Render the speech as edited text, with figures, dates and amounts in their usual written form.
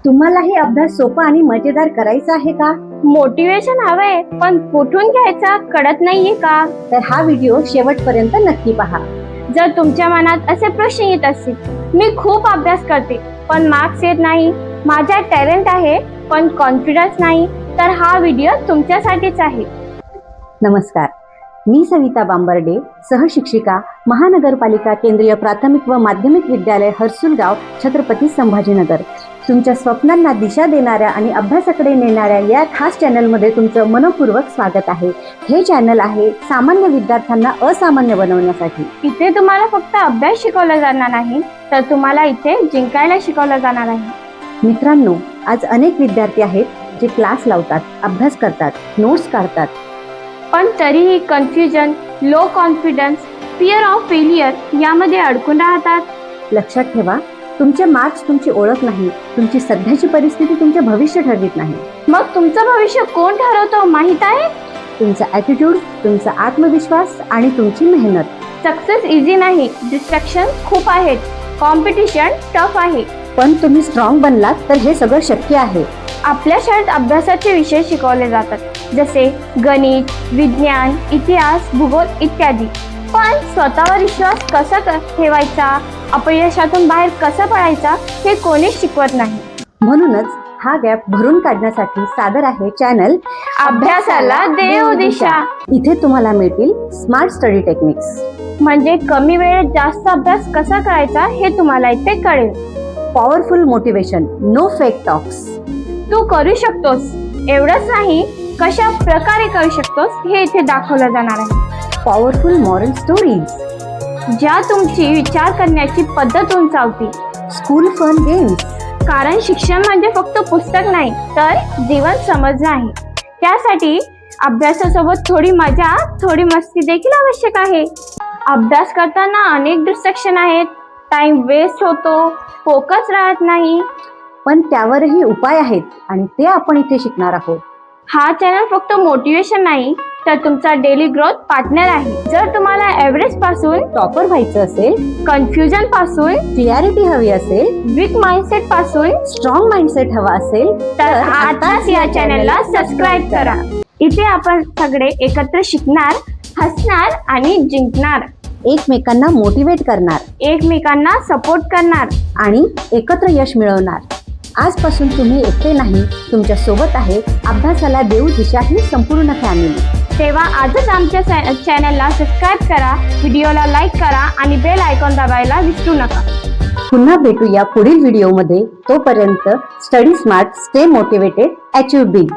तुम्हालाही अभ्यास सोपा आणि मजेदार करायचा आहे का? मोटिवेशन हवंय पण कुठून घ्यायचा कळत नाहीये का? तर हा व्हिडिओ शेवटपर्यंत नक्की पहा. जर तुमच्या मनात असे प्रश्न येत असतील, मी खूप अभ्यास करते पण मार्क्स येत नाही, माझ्यात टॅलेंट आहे पण कॉन्फिडन्स नाही, तर हा व्हिडिओ तुमच्यासाठीच आहे. नमस्कार, मी सविता बांबर्डे, सहशिक्षिका, महानगरपालिका केंद्रीय प्राथमिक व माध्यमिक विद्यालय हर्सुलगाव, छत्रपती संभाजीनगर. तुमच्या स्वप्नांना दिशा देणाऱ्या आणि अभ्यासाकडे नेणाऱ्या या खास चॅनलमध्ये तुमचं मनपूर्वक स्वागत आहे. हे चॅनल आहे सामान्य विद्यार्थ्यांना असामान्य बनवण्यासाठी. इथे तुम्हाला फक्त अभ्यास शिकवला जाणार नाही, तर तुम्हाला इथे जिंकायला शिकवलं जाणार आहे. मित्रांनो, आज अनेक विद्यार्थी आहेत जे क्लास लावतात, अभ्यास करतात, नोट्स काढतात, पण तरीही confusion, low confidence, fear of failure यामध्ये अडकून राहतात. लक्षात ठेवा, तुमचे मार्क्स तुमची ओळख नाही, तुमची सध्याची परिस्थिती तुमचे भविष्य ठरवित नाही. मग तुमचं भविष्य कोण ठरवतो माहित आहे? तुमचा ॲटिट्यूड, तुमचा आत्मविश्वास आणि तुमची मेहनत. सक्सेस इझी नाही, डिस्ट्रॅक्शन खूप आहेत, कॉम्पिटिशन टफ आहे. पण तुम्ही स्ट्रॉंग बनलात तर हे सगळं शक्य आहे. आपल्या शाळेत अभ्यासाचे विषय शिकवले जातात, जसे गणित, विज्ञान, इतिहास, भूगोल इत्यादी. पण स्वतःवर विश्वास कसा ठेवायचा, अपयशातून बाहेर कसा पडायचा, हे कोणीच शिकवत नाही. म्हणूनच हा गॅप भरून काढण्यासाठी सादर आहे चॅनल अभ्यासाला देव दिशा. इथे तुम्हाला मिळतील स्मार्ट स्टडी टेक्निक्स, म्हणजे कमी वेळेत जास्त अभ्यास कसा करायचा हे तुम्हाला इथे कळेल. Powerful motivation, no fake talks. तू करू शकतोस एवढंच नाही, कशा प्रकारे करू शकतोस हे इथे दाखवलं जाणार आहे. पॉवरफुल मॉरल स्टोरीज, ज्या तुमची विचार करण्याची पद्धत उंचावतील. स्कूल फन गेम्स, कारण शिक्षण म्हणजे फक्त पुस्तक नाही, तर जीवन समजणं आहे. त्यासाठी अभ्यासासोबत थोडी मजा, थोडी मस्ती देखील आवश्यक आहे. अभ्यास करताना अनेक डिस्ट्रॅक्शन आहेत, टाइम वेस्ट होतो, फोकस राहत नाही. पण त्यावरही उपाय आहेत आणि ते आपण इथे शिकणार आहोत. हा चॅनल फक्त मोटिवेशन नाही, तर तुमचा डेली ग्रोथ पार्टनर आहे. जर तुम्हाला एव्हरेज पासून टॉपर व्हायचं असेल, कन्फ्युजन पासून क्लिअरिटी हवी असेल, वीक माइंडसेट पासून स्ट्रॉंग माइंडसेट हवा असेल, तर आताच या चॅनलला सबस्क्राईब करा. इथे आपण सगळे एकत्र शिकणार, हसणार आणि जिंकणार, एकमेकांना मोटिवेट करणार, एकमेकांना सपोर्ट करणार आणि एकत्र यश मिळवणार. आजपासून तुम्ही एकटे नाही, तुमच्या सोबत आहे अभ्यासाला देऊ दिशा ही संपूर्ण फॅमिली. तेव्हा आजच आमच्या चॅनलला सबस्क्राईब करा, व्हिडिओला लाईक करा आणि बेल आयकॉन दाबायला विसरू नका. पुन्हा भेटूया पुढील व्हिडिओमध्ये. तोपर्यंत study smart, stay motivated, achieve big.